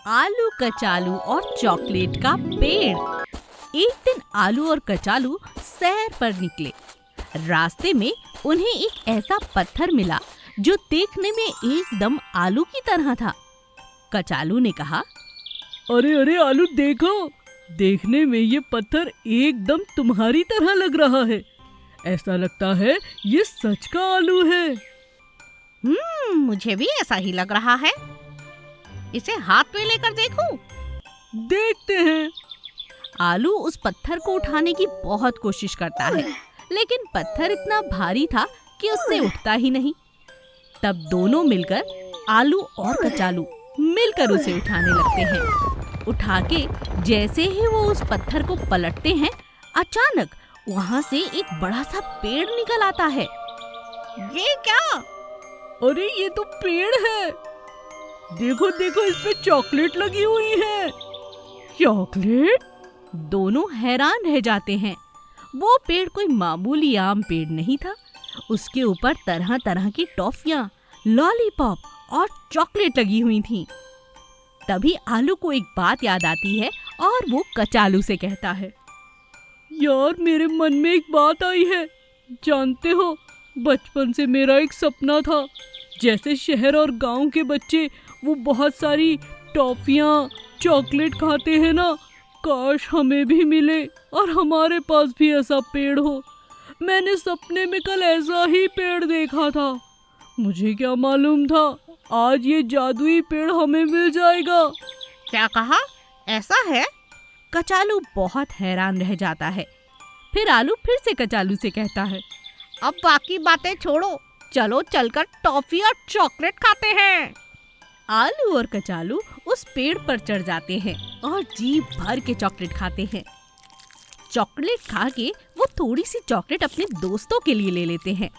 आलू, कचालू और चॉकलेट का पेड़। एक दिन आलू और कचालू सैर पर निकले। रास्ते में उन्हें एक ऐसा पत्थर मिला जो देखने में एकदम आलू की तरह था। कचालू ने कहा, अरे अरे आलू देखो, देखने में ये पत्थर एकदम तुम्हारी तरह लग रहा है। ऐसा लगता है ये सच का आलू है। मुझे भी ऐसा ही लग रहा है। इसे हाथ में लेकर देखूं? देखते हैं। आलू उस पत्थर को उठाने की बहुत कोशिश करता है, लेकिन पत्थर इतना भारी था कि उससे उठता ही नहीं। तब दोनों मिलकर, आलू और कचालू मिलकर उसे उठाने लगते हैं। उठा के जैसे ही वो उस पत्थर को पलटते हैं, अचानक वहाँ से एक बड़ा सा पेड़ निकल आता है। ये क्या? अरे ये तो पेड़ है। देखो देखो, इस पे चॉकलेट लगी हुई है। चॉकलेट? दोनों हैरान रह जाते हैं। वो पेड़ कोई मामूली आम पेड़ नहीं था। उसके ऊपर तरह तरह की टॉफियां, लॉलीपॉप और चॉकलेट लगी हुई थीं। तभी आलू को एक बात याद आती है और वो कचालू से कहता है, यार मेरे मन में एक बात आई है। जानते हो, बचपन से मेरा एक सपना था, जैसे शहर और गांव के बच्चे वो बहुत सारी टॉफियां, चॉकलेट खाते हैं ना, काश हमें भी मिले और हमारे पास भी ऐसा पेड़ हो। मैंने सपने में कल ऐसा ही पेड़ देखा था। मुझे क्या मालूम था आज ये जादुई पेड़ हमें मिल जाएगा। क्या कहा? ऐसा है? कचालू बहुत हैरान रह जाता है। फिर आलू फिर से कचालू से कहता है, अब बाकी बातें छोड़ो, चलो चलकर टॉफी और चॉकलेट खाते हैं। आलू और कचालू उस पेड़ पर चढ़ जाते हैं और जी भर के चॉकलेट खाते हैं। चॉकलेट खा के वो थोड़ी सी चॉकलेट अपने दोस्तों के लिए ले लेते हैं।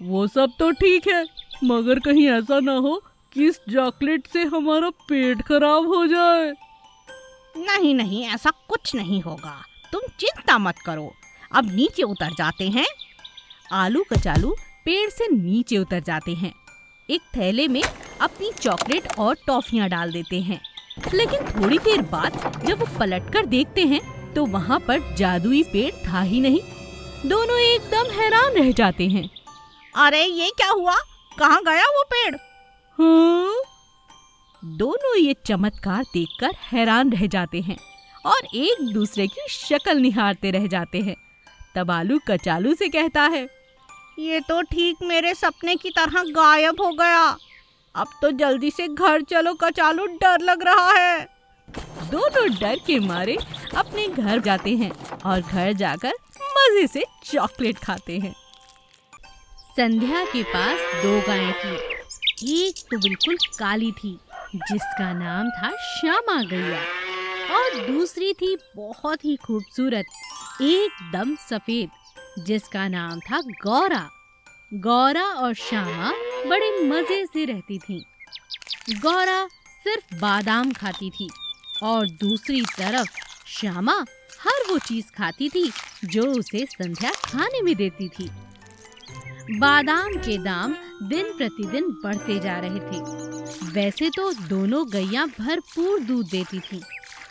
वो सब तो ठीक है, मगर कहीं ऐसा ना हो कि इस चॉकलेट से हमारा पेट खराब हो जाए। नहीं नहीं, ऐसा कुछ नहीं होगा, तुम चिंता मत करो। अब नीचे उतर जाते हैं। आलू कचालू पेड़ से नीचे उतर जाते हैं। एक थैले में अपनी चॉकलेट और टॉफियां डाल देते हैं। लेकिन थोड़ी देर बाद जब वो पलटकर देखते हैं तो वहाँ पर जादुई पेड़ था ही नहीं। दोनों एकदम हैरान रह जाते हैं। अरे ये क्या हुआ? कहाँ गया वो पेड़? हाँ? दोनों ये चमत्कार देखकर हैरान रह जाते हैं और एक दूसरे की शक्ल निहारते रह जाते हैं। तब आलू कचालू से कहता है, ये तो ठीक मेरे सपने की तरह गायब हो गया। अब तो जल्दी से घर चलो कचालू, डर लग रहा है। दोनों डर के मारे अपने घर जाते हैं और घर जाकर मजे से चॉकलेट खाते हैं। संध्या के पास दो गायें थी। एक तो बिल्कुल काली थी, जिसका नाम था श्यामा गैया, और दूसरी थी बहुत ही खूबसूरत, एकदम सफेद, जिसका नाम था गौरा। गौरा और श्यामा बड़े मजे से रहती थीं। गौरा सिर्फ बादाम खाती थी और दूसरी तरफ श्यामा हर वो चीज खाती थी जो उसे संध्या खाने में देती थी। बादाम के दाम दिन प्रतिदिन बढ़ते जा रहे थे। वैसे तो दोनों गैया भरपूर दूध देती थी,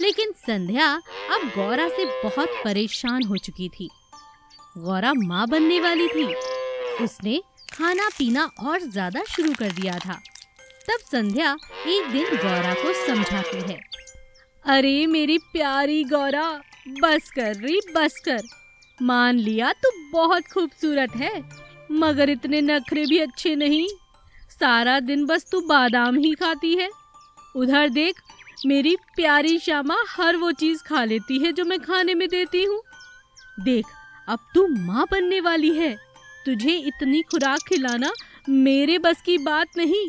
लेकिन संध्या अब गौरा से बहुत परेशान हो चुकी थी। गौरा माँ बनने वाली थी। उसने खाना पीना और ज्यादा शुरू कर दिया था। तब संध्या एक दिन गौरा को समझाती है, अरे मेरी प्यारी गौरा, बस कर रही, बस कर। मान लिया तू बहुत खूबसूरत है, मगर इतने नखरे भी अच्छे नहीं। सारा दिन बस तू बादाम ही खाती है। उधर देख, मेरी प्यारी श्यामा हर वो चीज खा लेती है जो मैं खाने में देती हूँ। देख, अब तू माँ बनने वाली है। तुझे इतनी खुराक खिलाना मेरे बस की बात नहीं।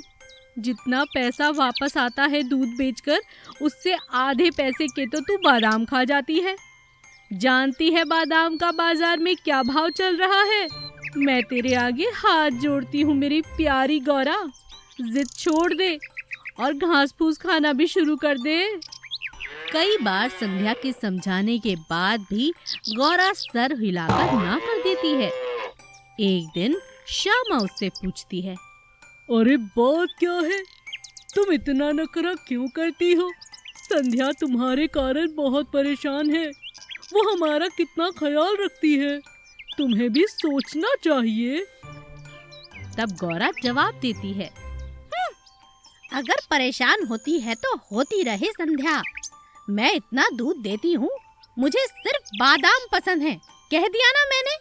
जितना पैसा वापस आता है दूध बेचकर, उससे आधे पैसे के तो तू बादाम खा जाती है। जानती है बादाम का बाजार में क्या भाव चल रहा है? मैं तेरे आगे हाथ जोड़ती हूँ मेरी प्यारी गौरा, जिद छोड़ दे और घास फूस खाना भी शुरू कर दे। कई बार संध्या के समझाने के बाद भी गौरा सर हिलाकर ना कर देती है। एक दिन श्यामा उससे पूछती है, अरे बात क्या है? तुम इतना नखरा क्यों करती हो? संध्या तुम्हारे कारण बहुत परेशान है। वो हमारा कितना ख्याल रखती है, तुम्हें भी सोचना चाहिए। तब गौरा जवाब देती है, अगर परेशान होती है तो होती रहे संध्या। मैं इतना दूध देती हूँ, मुझे सिर्फ बादाम पसंद है, कह दिया ना मैंने।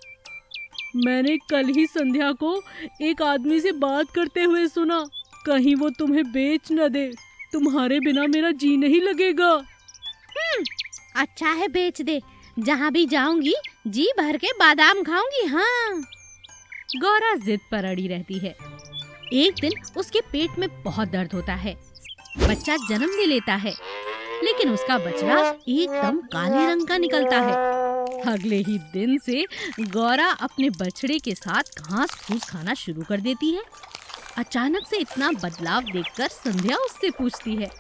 मैंने कल ही संध्या को एक आदमी से बात करते हुए सुना। कहीं वो तुम्हें बेच न दे। तुम्हारे बिना मेरा जी नहीं लगेगा। अच्छा है, बेच दे। जहाँ भी जाऊंगी जी भर के बादाम खाऊंगी। हाँ। गौरा जिद पर अड़ी रहती है। एक दिन उसके पेट में बहुत दर्द होता है। बच्चा जन्म ले लेता है, लेकिन उसका बछड़ा एकदम काले रंग का निकलता है। अगले ही दिन से गौरा अपने बछड़े के साथ घास फूस खाना शुरू कर देती है। अचानक से इतना बदलाव देखकर संध्या उससे पूछती है,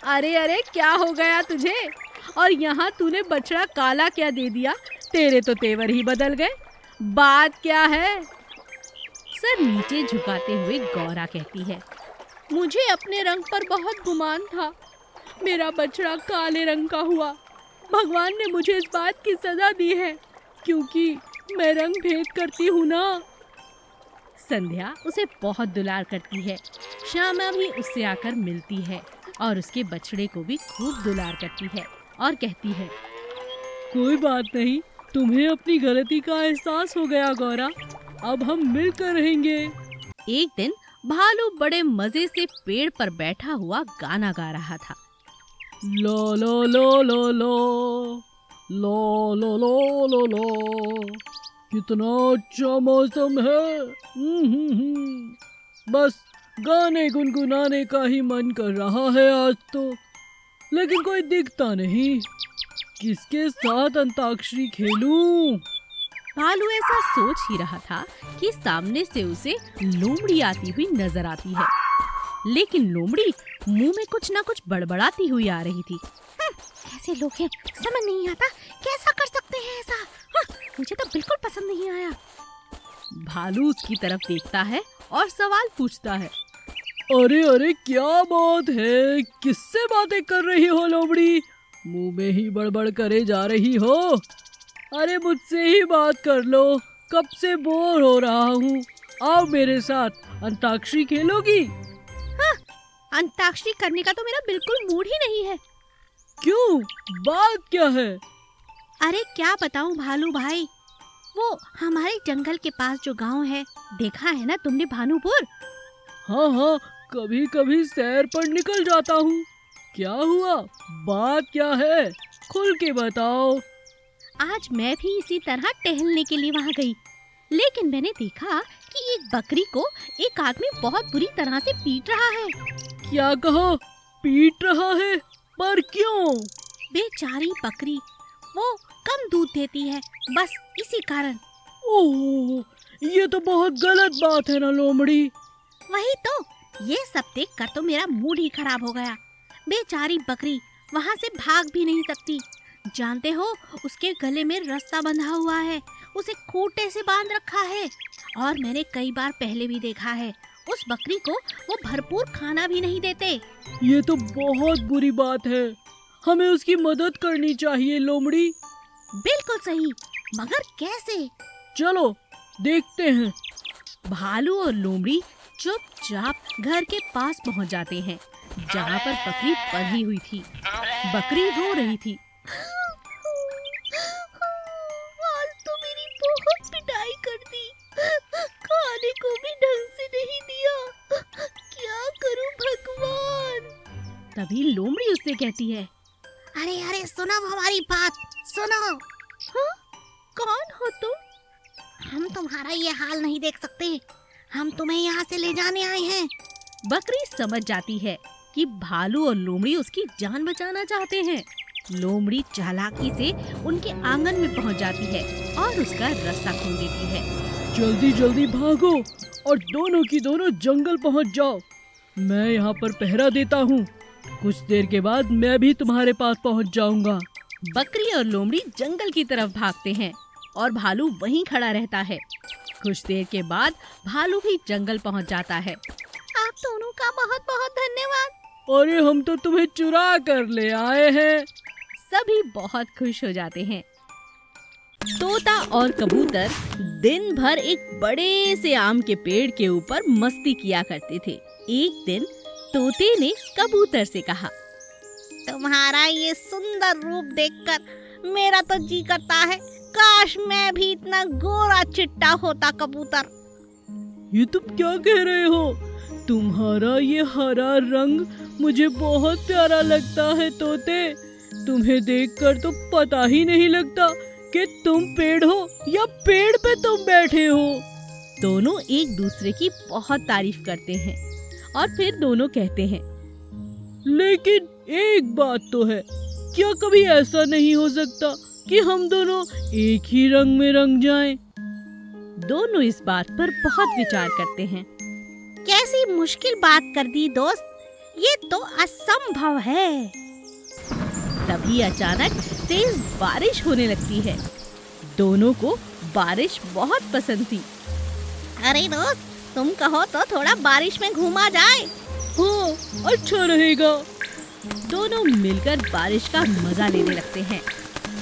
अरे अरे क्या हो गया तुझे? और यहाँ तूने बछड़ा काला क्या दे दिया? तेरे तो तेवर ही बदल गए। बात क्या है? सर नीचे झुकाते हुए गौरा कहती है, मुझे अपने रंग पर बहुत गुमान था। मेरा बछड़ा काले रंग का हुआ। भगवान ने मुझे इस बात की सजा दी है, क्योंकि मैं रंग भेद करती हूँ ना। संध्या उसे बहुत दुलार करती है। श्यामा भी उससे आकर मिलती है और उसके बछड़े को भी खूब दुलार करती है और कहती है, कोई बात नहीं, तुम्हें अपनी गलती का एहसास हो गया गौरा। अब हम मिलकर रहेंगे। एक दिन भालू बड़े मजे से पेड़ पर बैठा हुआ गाना गा रहा था। लो लो लो लो लो लो लो लो लो लो, कितना अच्छा मौसम है। बस गाने गुनगुनाने का ही मन कर रहा है आज तो, लेकिन कोई दिखता नहीं। किसके साथ अंताक्षरी खेलूं? भालू ऐसा सोच ही रहा था कि सामने से उसे लोमड़ी आती हुई नजर आती है, लेकिन लोमड़ी मुंह में कुछ ना कुछ बड़बड़ाती हुई आ रही थी। कैसे लोग हैं, समझ नहीं आता, कैसा कर सकते हैं ऐसा? मुझे तो बिल्कुल पसंद नहीं आया। भालू उसकी तरफ देखता है और सवाल पूछता है, अरे अरे क्या बात है, किससे बातें कर रही हो लोमड़ी? मुंह में ही बड़बड़ करे जा रही हो। अरे मुझसे ही बात कर लो, कब से बोर हो रहा हूँ। आओ मेरे साथ, अंताक्षरी खेलोगी? अंताक्षरी करने का तो मेरा बिल्कुल मूड ही नहीं है। क्यों, बात क्या है? अरे क्या बताऊं भालू भाई, वो हमारे जंगल के पास जो गांव है, देखा है ना तुमने भानुपुर? हाँ हाँ, कभी कभी सैर पर निकल जाता हूँ। क्या हुआ, बात क्या है, खुल के बताओ। आज मैं भी इसी तरह टहलने के लिए वहाँ गई, लेकिन मैंने देखा कि एक बकरी को एक आदमी बहुत बुरी तरह से पीट रहा है। क्या कहा, पीट रहा है? पर क्यों? बेचारी बकरी, वो कम दूध देती है, बस इसी कारण। ओह, ये तो बहुत गलत बात है ना लोमड़ी। वही तो, ये सब देखकर तो मेरा मूड ही खराब हो गया। बेचारी बकरी वहाँ से भाग भी नहीं सकती। जानते हो, उसके गले में रस्सा बंधा हुआ है, उसे खूंटे से बांध रखा है। और मैंने कई बार पहले भी देखा है, उस बकरी को वो भरपूर खाना भी नहीं देते। ये तो बहुत बुरी बात है, हमें उसकी मदद करनी चाहिए लोमड़ी। बिल्कुल सही, मगर कैसे? चलो देखते हैं। भालू और लोमड़ी चुपचाप घर के पास पहुंच जाते हैं, जहाँ पर बकरी बंधी हुई थी। बकरी रो रही थी। आज तो मेरी बहुत पिटाई कर दी, खाने को भी ढंग से नहीं दिया, क्या करूं भगवान? तभी लोमड़ी उससे कहती है, अरे अरे सुनो हमारी बात, सुनो। हाँ? कौन हो तुम? हम तुम्हारा ये हाल नहीं देख सकते, हम तुम्हें यहाँ से ले जाने आए हैं। बकरी समझ जाती है कि भालू और लोमड़ी उसकी जान बचाना चाहते हैं। लोमड़ी चालाकी से उनके आंगन में पहुंच जाती है और उसका रास्ता खोल देती है। जल्दी जल्दी भागो और दोनों की दोनों जंगल पहुंच जाओ। मैं यहाँ पर पहरा देता हूँ, कुछ देर के बाद मैं भी तुम्हारे पास पहुँच जाऊंगा। बकरी और लोमड़ी जंगल की तरफ भागते हैं और भालू वहीं खड़ा रहता है। कुछ देर के बाद भालू भी जंगल पहुंच जाता है। आप दोनों का बहुत बहुत धन्यवाद। अरे हम तो तुम्हें चुरा कर ले आए हैं। सभी बहुत खुश हो जाते हैं। तोता और कबूतर दिन भर एक बड़े से आम के पेड़ के ऊपर मस्ती किया करते थे। एक दिन तोते ने कबूतर से कहा, तुम्हारा ये सुंदर रूप देखकर मेरा तो जी करता है काश मैं भी इतना गोरा चिट्टा होता कबूतर। ये तुम क्या कह रहे हो? तुम्हारा ये हरा रंग मुझे बहुत प्यारा लगता है तोते। तुम्हें देखकर तो पता ही नहीं लगता कि तुम पेड़ हो या पेड़ पे तुम बैठे हो। दोनों एक दूसरे की बहुत तारीफ करते हैं और फिर दोनों कहते हैं, लेकिन एक बात तो है, क्या कभी ऐसा नहीं हो सकता कि हम दोनों एक ही रंग में रंग जाएं? दोनों इस बात पर बहुत विचार करते हैं। कैसी मुश्किल बात कर दी दोस्त, ये तो असंभव है। तभी अचानक तेज बारिश होने लगती है। दोनों को बारिश बहुत पसंद थी। अरे दोस्त, तुम कहो तो थोड़ा बारिश में घूमा जाए। हाँ, अच्छा रहेगा। दोनों मिलकर बारिश का मजा लेने लगते हैं।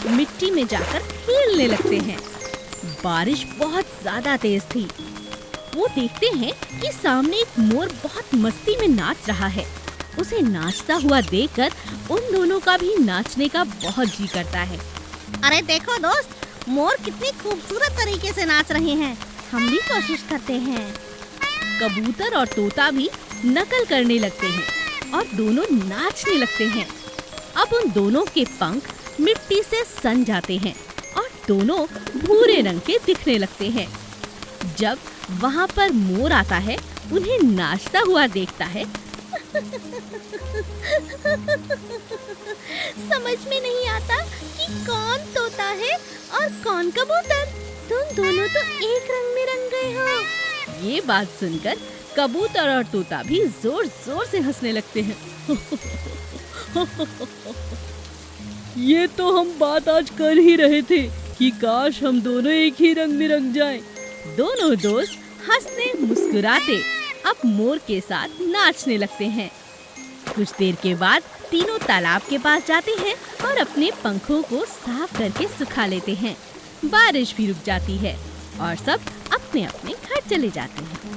मिट्टी में जाकर खेलने लगते हैं। बारिश बहुत ज्यादा तेज थी। वो देखते हैं कि सामने एक मोर बहुत मस्ती में नाच रहा है। उसे नाचता हुआ देखकर उन दोनों का भी नाचने का बहुत जी करता है। अरे देखो दोस्त, मोर कितनी खूबसूरत तरीके से नाच रहे हैं। हम भी कोशिश करते हैं। कबूतर और तोता भी नकल करने लगते हैं और दोनों नाचने लगते हैं। अब उन दोनों के पंख मिट्टी से सन जाते हैं और दोनों भूरे रंग के दिखने लगते हैं। जब वहाँ पर मोर आता है, उन्हें नाचता हुआ देखता है। समझ में नहीं आता कि कौन तोता है और कौन कबूतर। तुम दोनों तो एक रंग में रंग गए हो। ये बात सुनकर कबूतर और तोता भी जोर जोर से हंसने लगते हैं। ये तो हम बात आज कर ही रहे थे कि काश हम दोनों एक ही रंग में रंग जाएं। दोनों दोस्त हंसते मुस्कुराते अब मोर के साथ नाचने लगते हैं। कुछ देर के बाद तीनों तालाब के पास जाते हैं और अपने पंखों को साफ करके सुखा लेते हैं। बारिश भी रुक जाती है और सब अपने अपने घर चले जाते हैं।